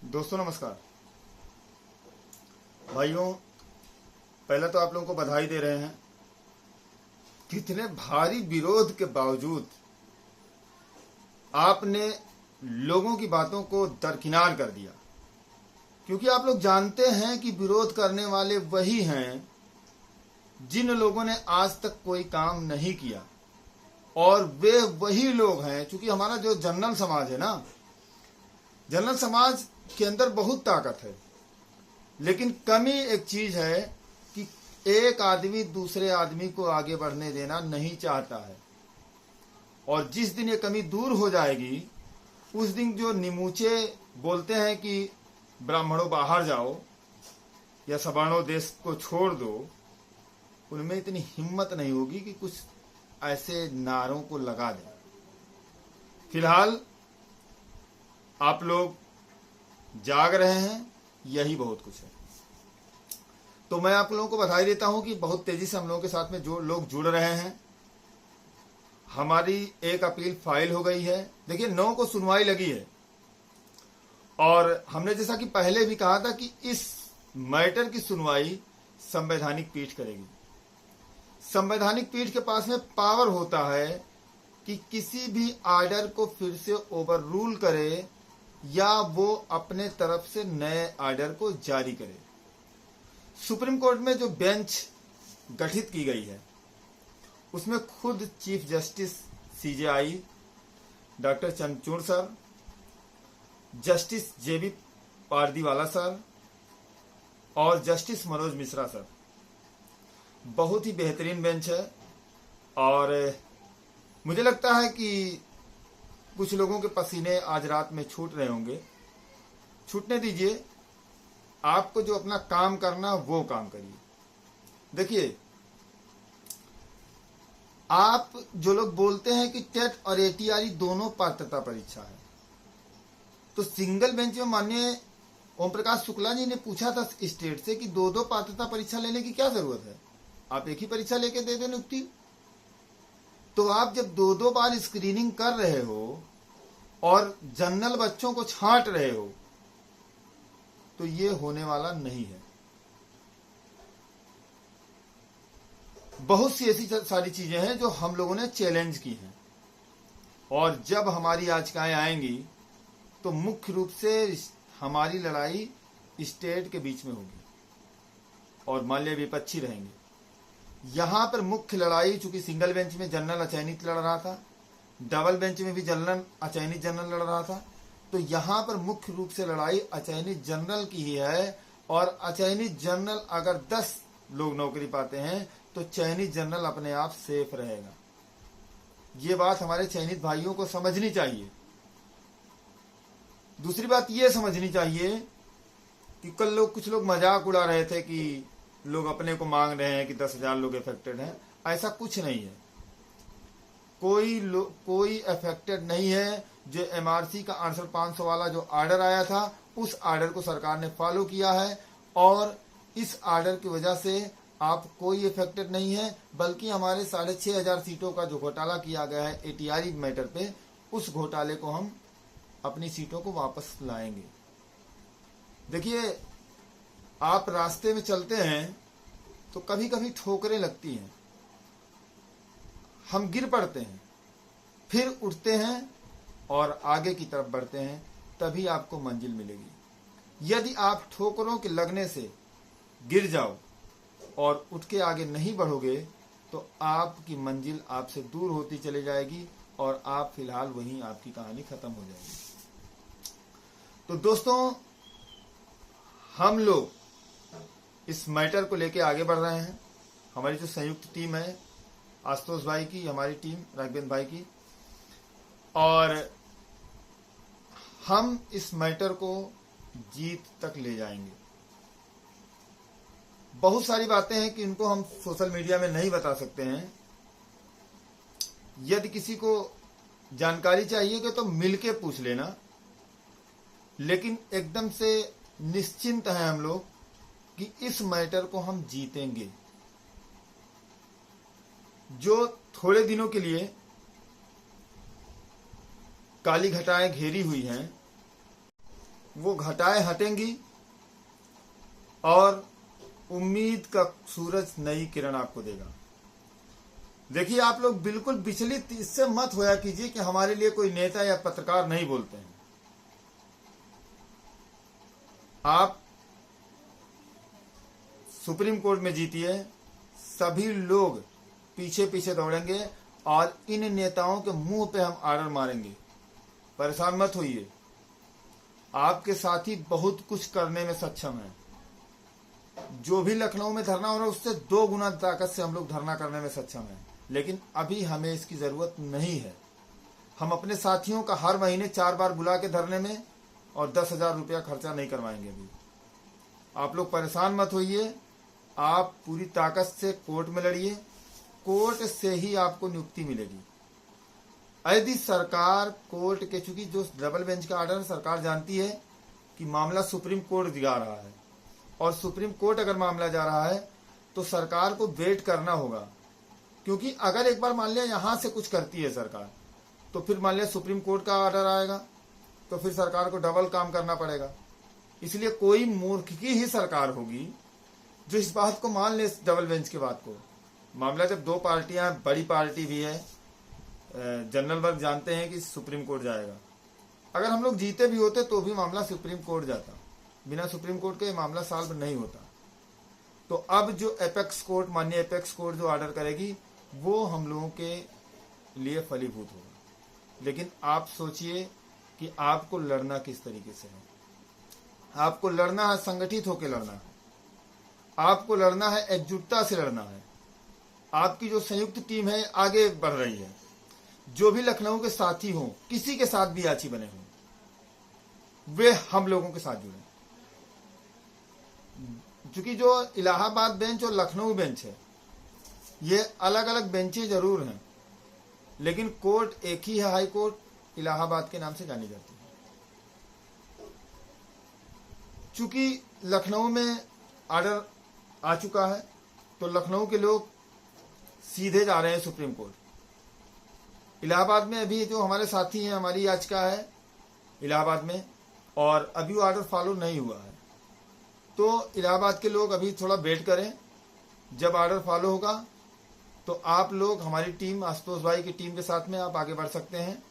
दोस्तों नमस्कार। भाइयों, पहले तो आप लोगों को बधाई दे रहे हैं। कितने भारी विरोध के बावजूद आपने लोगों की बातों को दरकिनार कर दिया, क्योंकि आप लोग जानते हैं कि विरोध करने वाले वही हैं जिन लोगों ने आज तक कोई काम नहीं किया, और वे वही लोग हैं। क्योंकि हमारा जो जनरल समाज है ना, जनरल समाज के अंदर बहुत ताकत है, लेकिन कमी एक चीज है कि एक आदमी दूसरे आदमी को आगे बढ़ने देना नहीं चाहता है। और जिस दिन ये कमी दूर हो जाएगी, उस दिन जो निमूचे बोलते हैं कि ब्राह्मणों बाहर जाओ या सवर्णों देश को छोड़ दो, उनमें इतनी हिम्मत नहीं होगी कि कुछ ऐसे नारों को लगा दें। फिलहाल आप लोग जाग रहे हैं, यही बहुत कुछ है। तो मैं आप लोगों को बधाई देता हूं कि बहुत तेजी से हम लोगों के साथ में जो लोग जुड़ रहे हैं। हमारी एक अपील फाइल हो गई है। देखिए, 9 को सुनवाई लगी है, और हमने जैसा कि पहले भी कहा था कि इस मैटर की सुनवाई संवैधानिक पीठ करेगी। संवैधानिक पीठ के पास में पावर होता है कि किसी भी आर्डर को फिर से ओवर रूल करे या वो अपने तरफ से नए आर्डर को जारी करे। सुप्रीम कोर्ट में जो बेंच गठित की गई है, उसमें खुद chief justice CJI doctor Chandrachud sir, justice JB Pardiwala sir और जस्टिस मनोज मिश्रा सर, बहुत ही बेहतरीन बेंच है। और मुझे लगता है कि कुछ लोगों के पसीने आज रात में छूट रहे होंगे। छूटने दीजिए, आपको जो अपना काम करना वो काम करिए। देखिए, आप जो लोग बोलते हैं कि टेट और एटीआरई दोनों पात्रता परीक्षा है, तो सिंगल बेंच में माननीय ओम प्रकाश शुक्ला जी ने पूछा था स्टेट से कि दो पात्रता परीक्षा लेने की क्या जरूरत है, आप एक ही परीक्षा लेके दे दें नियुक्ति। तो आप जब दो बार स्क्रीनिंग कर रहे हो और जनरल बच्चों को छांट रहे हो, तो ये होने वाला नहीं है। बहुत सी ऐसी सारी चीजें हैं जो हम लोगों ने चैलेंज की हैं, और जब हमारी याचिकाएं आएंगी तो मुख्य रूप से हमारी लड़ाई स्टेट के बीच में होगी और माल्य विपक्षी रहेंगे। यहां पर मुख्य लड़ाई, चूंकि सिंगल बेंच में जनरल अचयनित लड़ रहा था, डबल बेंच में भी जनरल अचयनित जनरल लड़ रहा था, तो यहां पर मुख्य रूप से लड़ाई अचयनित जनरल की ही है। और अचयनित जनरल अगर 10 लोग नौकरी पाते हैं तो चयनित जनरल अपने आप सेफ रहेगा। ये बात हमारे चयनित भाइयों को समझनी चाहिए। दूसरी बात ये समझनी चाहिए कि कल कुछ लोग मजाक उड़ा रहे थे कि लोग अपने को मांग रहे हैं कि 10,000 लोग अफेक्टेड हैं। ऐसा कुछ नहीं है, कोई अफेक्टेड नहीं है। जो एमआरसी का आंसर 500 वाला जो ऑर्डर आया था, उस ऑर्डर को सरकार ने फॉलो किया है, और इस ऑर्डर की वजह से आप कोई अफेक्टेड नहीं है। बल्कि हमारे 6,500 सीटों का जो घोटाला किया गया है एटीआरई मैटर पे, उस घोटाले को हम अपनी सीटों को वापस लाएंगे। देखिए, आप रास्ते में चलते हैं तो कभी कभी ठोकरें लगती हैं, हम गिर पड़ते हैं, फिर उठते हैं और आगे की तरफ बढ़ते हैं, तभी आपको मंजिल मिलेगी। यदि आप ठोकरों के लगने से गिर जाओ और उठ के आगे नहीं बढ़ोगे, तो आपकी मंजिल आपसे दूर होती चली जाएगी और आप फिलहाल वहीं आपकी कहानी खत्म हो जाएगी। तो दोस्तों, हम लोग इस मैटर को लेके आगे बढ़ रहे हैं। हमारी जो संयुक्त टीम है, आशुतोष भाई की, हमारी टीम राघवेंद्र भाई की, और हम इस मैटर को जीत तक ले जाएंगे। बहुत सारी बातें हैं कि इनको हम सोशल मीडिया में नहीं बता सकते हैं। यदि किसी को जानकारी चाहिए कि तो मिलके पूछ लेना, लेकिन एकदम से निश्चिंत हैं हम लोग कि इस मैटर को हम जीतेंगे। जो थोड़े दिनों के लिए काली घटाएं घेरी हुई हैं, वो घटाएं हटेंगी और उम्मीद का सूरज नई किरण आपको देगा। देखिए, आप लोग बिल्कुल विचलित इससे मत होया कीजिए कि हमारे लिए कोई नेता या पत्रकार नहीं बोलते हैं। आप सुप्रीम कोर्ट में जीतिए, सभी लोग पीछे पीछे दौड़ेंगे और इन नेताओं के मुंह पे हम आर्डर मारेंगे। परेशान मत होइए, आपके साथी बहुत कुछ करने में सक्षम है। जो भी लखनऊ में धरना हो रहा है उससे 2 गुना ताकत से हम लोग धरना करने में सक्षम हैं, लेकिन अभी हमें इसकी जरूरत नहीं है। हम अपने साथियों का हर महीने 4 बार बुला के धरने में और 10,000 रुपया खर्चा नहीं करवाएंगे। अभी आप लोग परेशान मत होइए, आप पूरी ताकत से कोर्ट में लड़िए, कोर्ट से ही आपको नियुक्ति मिलेगी। यदि सरकार कोर्ट के, चूंकि जो डबल बेंच का आर्डर सरकार जानती है कि मामला सुप्रीम कोर्ट जा रहा है और सुप्रीम कोर्ट अगर मामला जा रहा है तो सरकार को वेट करना होगा, क्योंकि अगर एक बार मान लिया यहां से कुछ करती है सरकार तो फिर मान लिया सुप्रीम कोर्ट का ऑर्डर आएगा तो फिर सरकार को डबल काम करना पड़ेगा। इसलिए कोई मूर्ख की ही सरकार होगी जो इस बात को मान ले, इस डबल बेंच की बात को। मामला जब 2 पार्टियां, बड़ी पार्टी भी है, जनरल वर्ग जानते हैं कि सुप्रीम कोर्ट जाएगा। अगर हम लोग जीते भी होते तो भी मामला सुप्रीम कोर्ट जाता, बिना सुप्रीम कोर्ट के मामला सॉल्व नहीं होता। तो अब जो एपेक्स कोर्ट, माननीय एपेक्स कोर्ट जो ऑर्डर करेगी वो हम लोगों के लिए फलीभूत होगा। लेकिन आप सोचिए कि आपको लड़ना किस तरीके से है। आपको लड़ना है, संगठित होकर लड़ना है, आपको लड़ना है, एकजुटता से लड़ना है। आपकी जो संयुक्त टीम है आगे बढ़ रही है। जो भी लखनऊ के साथी हों, किसी के साथ भी याची बने हों, वे हम लोगों के साथ जुड़े। क्योंकि जो इलाहाबाद बेंच और लखनऊ बेंच है, ये अलग अलग बेंचें जरूर हैं, लेकिन कोर्ट एक ही है, हाई कोर्ट इलाहाबाद के नाम से जानी जाती है। चूंकि लखनऊ में ऑर्डर आ चुका है तो लखनऊ के लोग सीधे जा रहे हैं सुप्रीम कोर्ट। इलाहाबाद में अभी जो हमारे साथी हैं, हमारी याचिका है इलाहाबाद में, और अभी वो ऑर्डर फॉलो नहीं हुआ है। तो इलाहाबाद के लोग अभी थोड़ा वेट करें, जब ऑर्डर फॉलो होगा तो आप लोग, हमारी टीम, आशुतोष भाई की टीम के साथ में आप आगे बढ़ सकते हैं।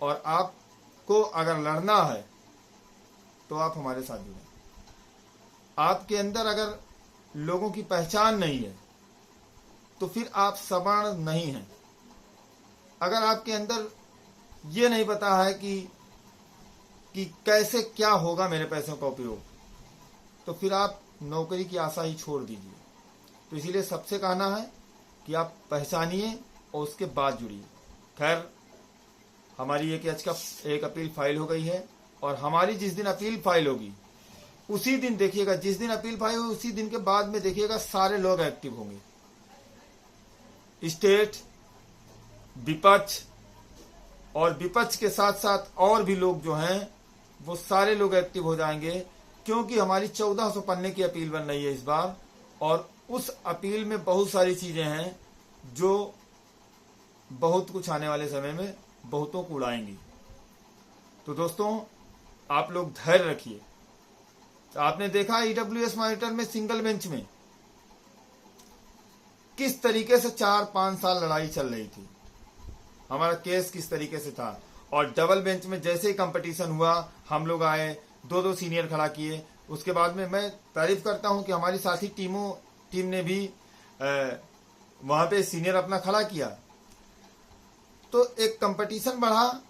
और आपको अगर लड़ना है तो आप हमारे साथ जुड़ें। आपके अंदर अगर लोगों की पहचान नहीं है तो फिर आप सवर्ण नहीं हैं। अगर आपके अंदर ये नहीं पता है कि कैसे क्या होगा मेरे पैसों का उपयोग, तो फिर आप नौकरी की आशा ही छोड़ दीजिए। तो इसीलिए सबसे कहना है कि आप पहचानिए और उसके बाद जुड़िए। खैर, हमारी एक अपील फाइल हो गई है और हमारी जिस दिन अपील फाइल होगी उसी दिन देखिएगा, जिस दिन अपील फाइल होगी उसी दिन के बाद में देखिएगा सारे लोग एक्टिव होंगे। स्टेट, विपक्ष और विपक्ष के साथ साथ और भी लोग जो हैं वो सारे लोग एक्टिव हो जाएंगे, क्योंकि हमारी 1400 पन्ने की अपील बन रही है इस बार, और उस अपील में बहुत सारी चीजें हैं जो बहुत कुछ आने वाले समय में बहुतों को उड़ाएंगी। तो दोस्तों, आप लोग धैर्य रखिए। तो आपने देखा ईडब्ल्यूएस मॉनिटर में सिंगल बेंच में किस तरीके से 4-5 साल लड़ाई चल रही थी, हमारा केस किस तरीके से था। और डबल बेंच में जैसे ही कंपटीशन हुआ, हम लोग आए, 2-2 सीनियर खड़ा किए। उसके बाद में मैं तारीफ करता हूं कि हमारी साथी टीम ने भी वहां पे सीनियर अपना खड़ा किया। तो एक कंपटीशन बढ़ा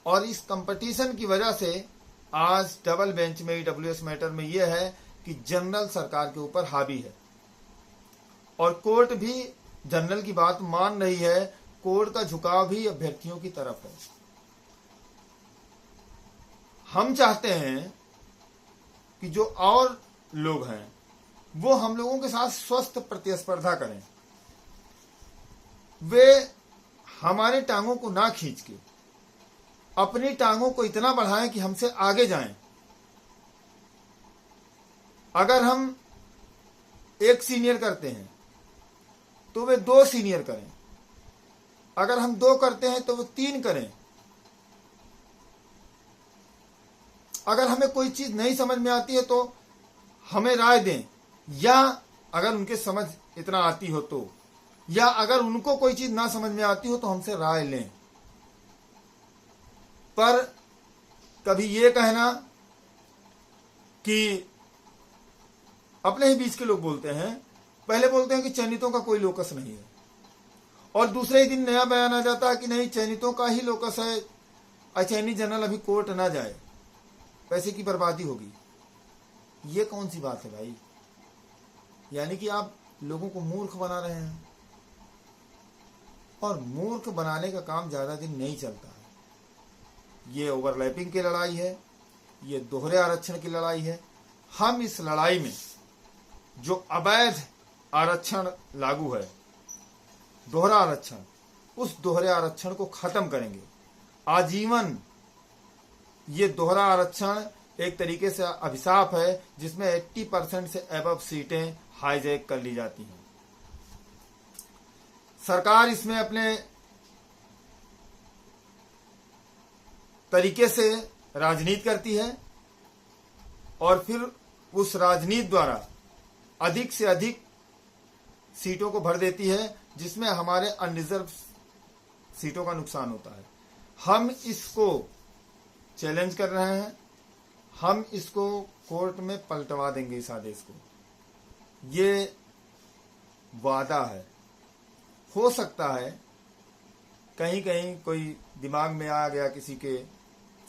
और इस कंपटीशन की वजह से आज डबल बेंच में ईडब्ल्यूएस मैटर में यह है कि जनरल सरकार के ऊपर हावी है और कोर्ट भी जनरल की बात मान रही है। कोर्ट का झुकाव भी अभ्यर्थियों की तरफ है। हम चाहते हैं कि जो और लोग हैं वो हम लोगों के साथ स्वस्थ प्रतिस्पर्धा करें, वे हमारे टांगों को ना खींच के अपनी टांगों को इतना बढ़ाएं कि हमसे आगे जाएं। अगर हम 1 सीनियर करते हैं तो वे 2 सीनियर करें, अगर हम 2 करते हैं तो वो 3 करें। अगर हमें कोई चीज नहीं समझ में आती है तो हमें राय दें, या अगर उनके समझ इतना आती हो तो, या अगर उनको कोई चीज ना समझ में आती हो तो हमसे राय लें। पर कभी ये कहना कि अपने ही बीच के लोग बोलते हैं, पहले बोलते हैं कि चयनितों का कोई लोकस नहीं है, और दूसरे ही दिन नया बयान आ जाता है कि नहीं चयनितों का ही लोकस है, अचयनित जनरल अभी कोर्ट ना जाए, पैसे की बर्बादी होगी। ये कौन सी बात है भाई? यानी कि आप लोगों को मूर्ख बना रहे हैं, और मूर्ख बनाने का काम ज्यादा दिन नहीं चलता है। ये ओवरलैपिंग की लड़ाई है, ये दोहरे आरक्षण की लड़ाई है। हम इस लड़ाई में जो अवैध आरक्षण लागू है, दोहरा आरक्षण, उस दोहरे आरक्षण को खत्म करेंगे आजीवन। ये दोहरा आरक्षण एक तरीके से अभिशाप है जिसमें 80% से अबव सीटें हाईजैक कर ली जाती हैं। सरकार इसमें अपने तरीके से राजनीति करती है, और फिर उस राजनीति द्वारा अधिक से अधिक सीटों को भर देती है, जिसमें हमारे अनरिजर्व सीटों का नुकसान होता है। हम इसको चैलेंज कर रहे हैं, हम इसको कोर्ट में पलटवा देंगे इस आदेश को। ये वादा है। हो सकता है कहीं कहीं कोई दिमाग में आ गया किसी के,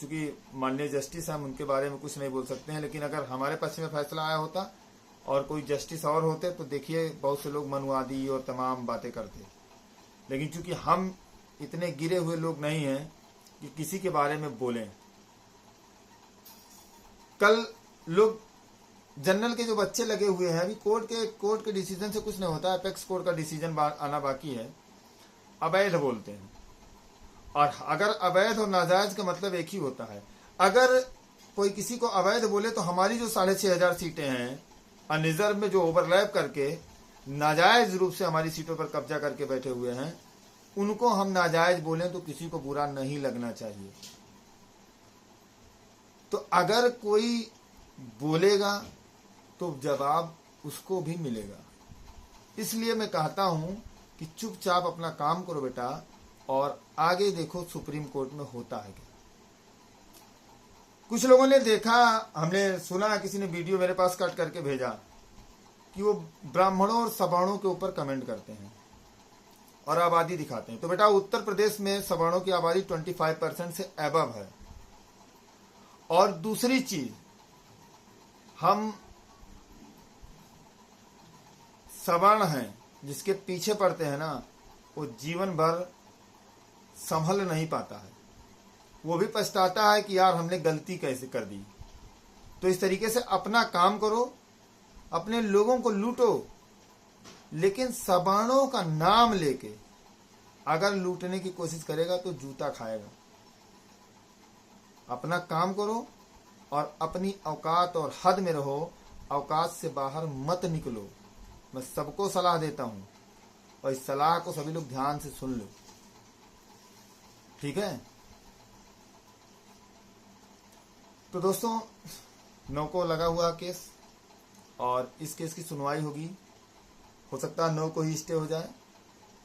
चूंकि माननीय जस्टिस हम उनके बारे में कुछ नहीं बोल सकते हैं, लेकिन अगर हमारे पक्ष में फैसला आया होता और कोई जस्टिस और होते तो देखिए बहुत से लोग मनुवादी और तमाम बातें करते। लेकिन चूंकि हम इतने गिरे हुए लोग नहीं हैं कि किसी के बारे में बोलें। कल लोग जनरल के जो बच्चे लगे हुए हैं, अभी कोर्ट के डिसीजन से कुछ नहीं होता, एपेक्स कोर्ट का डिसीजन आना बाकी है, अवैध बोलते हैं। और अगर अवैध और नाजायज का मतलब एक ही होता है। अगर कोई किसी को अवैध बोले तो हमारी जो 6,500 सीटें हैं अनरिजर्व में, जो ओवरलैप करके नाजायज रूप से हमारी सीटों पर कब्जा करके बैठे हुए हैं, उनको हम नाजायज बोलें तो किसी को बुरा नहीं लगना चाहिए। तो अगर कोई बोलेगा तो जवाब उसको भी मिलेगा। इसलिए मैं कहता हूं कि चुपचाप अपना काम करो बेटा, और आगे देखो सुप्रीम कोर्ट में होता है क्या। कुछ लोगों ने देखा, हमने सुना, किसी ने वीडियो मेरे पास कट करके भेजा कि वो ब्राह्मणों और सवर्णों के ऊपर कमेंट करते हैं और आबादी दिखाते हैं। तो बेटा उत्तर प्रदेश में सवर्णों की आबादी 25% से अबव है। और दूसरी चीज, हम सवर्ण हैं जिसके पीछे पड़ते हैं ना, वो जीवन भर संभल नहीं पाता है, वो भी पछताता है कि यार हमने गलती कैसे कर दी। तो इस तरीके से अपना काम करो, अपने लोगों को लूटो, लेकिन सवर्णों का नाम लेके अगर लूटने की कोशिश करेगा तो जूता खाएगा। अपना काम करो और अपनी औकात और हद में रहो, औकात से बाहर मत निकलो। मैं सबको सलाह देता हूं, और इस सलाह को सभी लोग ध्यान से सुन लो, ठीक है। तो दोस्तों, 9 को लगा हुआ केस, और इस केस की सुनवाई होगी। हो सकता है 9 को ही स्टे हो जाए,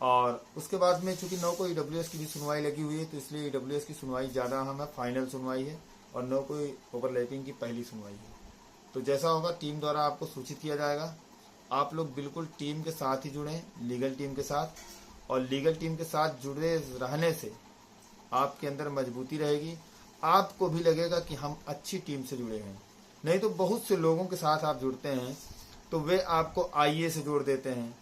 और उसके बाद में चूंकि 9 को ईडब्ल्यूएस की भी सुनवाई लगी हुई है, तो इसलिए ईडब्ल्यूएस की सुनवाई ज़्यादा अहम है, फाइनल सुनवाई है, और 9 को ओवरलैपिंग की पहली सुनवाई है। तो जैसा होगा टीम द्वारा आपको सूचित किया जाएगा। आप लोग बिल्कुल टीम के साथ ही जुड़ें, लीगल टीम के साथ, और लीगल टीम के साथ जुड़े रहने से आपके अंदर मजबूती रहेगी। आपको भी लगेगा कि हम अच्छी टीम से जुड़े हैं। नहीं तो बहुत से लोगों के साथ आप जुड़ते हैं तो वे आपको आईए से जोड़ देते हैं,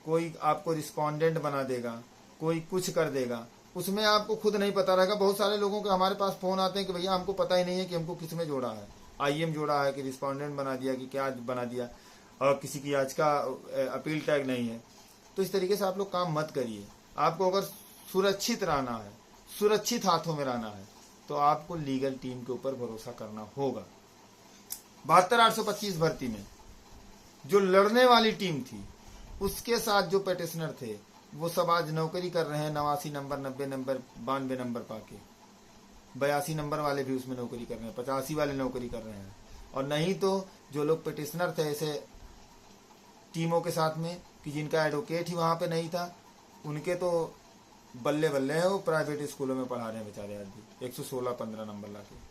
कोई आपको रिस्पोंडेंट बना देगा, कोई कुछ कर देगा, उसमें आपको खुद नहीं पता रहेगा। बहुत सारे लोगों के हमारे पास फोन आते हैं कि भैया हमको पता ही नहीं है कि हमको किस में जोड़ा है, आईएम जोड़ा है कि रिस्पोंडेंट बना दिया कि क्या बना दिया, और किसी की आज का अपील टैग नहीं है। तो इस तरीके से आप लोग काम मत करिए। आपको अगर सुरक्षित रहना है, सुरक्षित हाथों में रहना है, तो आपको लीगल टीम के ऊपर भरोसा करना होगा। 72,825 भर्ती में जो लड़ने वाली टीम थी, उसके साथ जो पेटिशनर थे, वो सब आज नौकरी कर रहे हैं 89 नंबर, 90 नंबर, 92 नंबर पाके। 82 नंबर वाले भी उसमें नौकरी कर रहे हैं, 85 वाले नौकरी कर रहे हैं। और नहीं तो जो लोग पिटिशनर थे ऐसे टीमों के साथ में कि जिनका एडवोकेट ही वहाँ पे नहीं था, उनके तो बल्ले बल्ले हैं, वो प्राइवेट स्कूलों में पढ़ा रहे हैं बेचारे आज भी 116-15 नंबर लाके।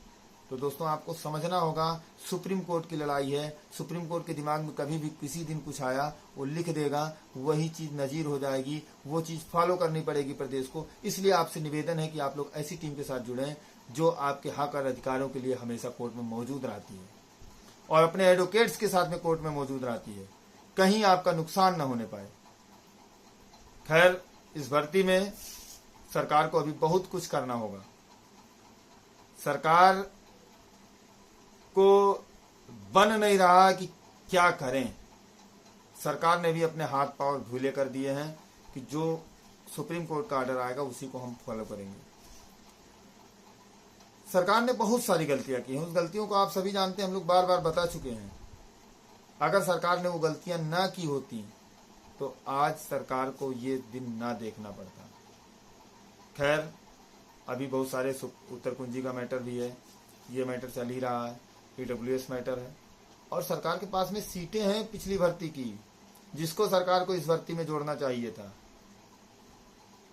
तो दोस्तों आपको समझना होगा, सुप्रीम कोर्ट की लड़ाई है। सुप्रीम कोर्ट के दिमाग में कभी भी किसी दिन कुछ आया, वो लिख देगा, वही चीज़ नज़ीर हो जाएगी, वो चीज़ फॉलो करनी पड़ेगी प्रदेश को। इसलिए आपसे निवेदन है कि आप लोग ऐसी टीम के साथ जुड़ें जो आपके हक और अधिकारों के लिए हमेशा कोर्ट में मौजूद रहती है और अपने एडवोकेट्स के साथ में कोर्ट में मौजूद रहती है, कहीं आपका नुकसान न होने पाए। खैर, इस भर्ती में सरकार को अभी बहुत कुछ करना होगा। सरकार को बन नहीं रहा कि क्या करें। सरकार ने भी अपने हाथ पांव ढीले कर दिए हैं कि जो सुप्रीम कोर्ट का ऑर्डर आएगा उसी को हम फॉलो करेंगे। सरकार ने बहुत सारी गलतियां की हैं, उस गलतियों को आप सभी जानते हैं, हम लोग बार बार बता चुके हैं। अगर सरकार ने वो गलतियां ना की होती तो आज सरकार को ये दिन ना देखना पड़ता। खैर, अभी बहुत सारे उत्तर कुंजी का मैटर भी है, ये मैटर चल ही रहा है, EWS मैटर है, और सरकार के पास में सीटें हैं पिछली भर्ती की, जिसको सरकार को इस भर्ती में जोड़ना चाहिए था।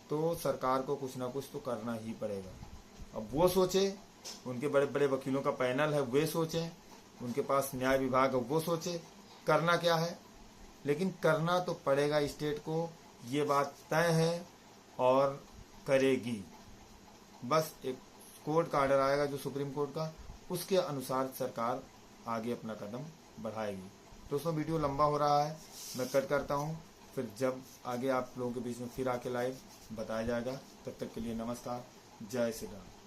तो सरकार को कुछ ना कुछ तो करना ही पड़ेगा। अब वो सोचे, उनके बड़े बड़े वकीलों का पैनल है, वे सोचें, उनके पास न्याय विभाग है, वो सोचे करना क्या है, लेकिन करना तो पड़ेगा स्टेट को, ये बात तय है और करेगी। बस एक कोर्ट का ऑर्डर आएगा जो सुप्रीम कोर्ट का, उसके अनुसार सरकार आगे अपना कदम बढ़ाएगी। दोस्तों वीडियो लंबा हो रहा है, मैं कट करता हूँ, फिर जब आगे आप लोगों के बीच में फिर आके लाइव बताया जाएगा। तब तक के लिए नमस्कार, जय श्री राम।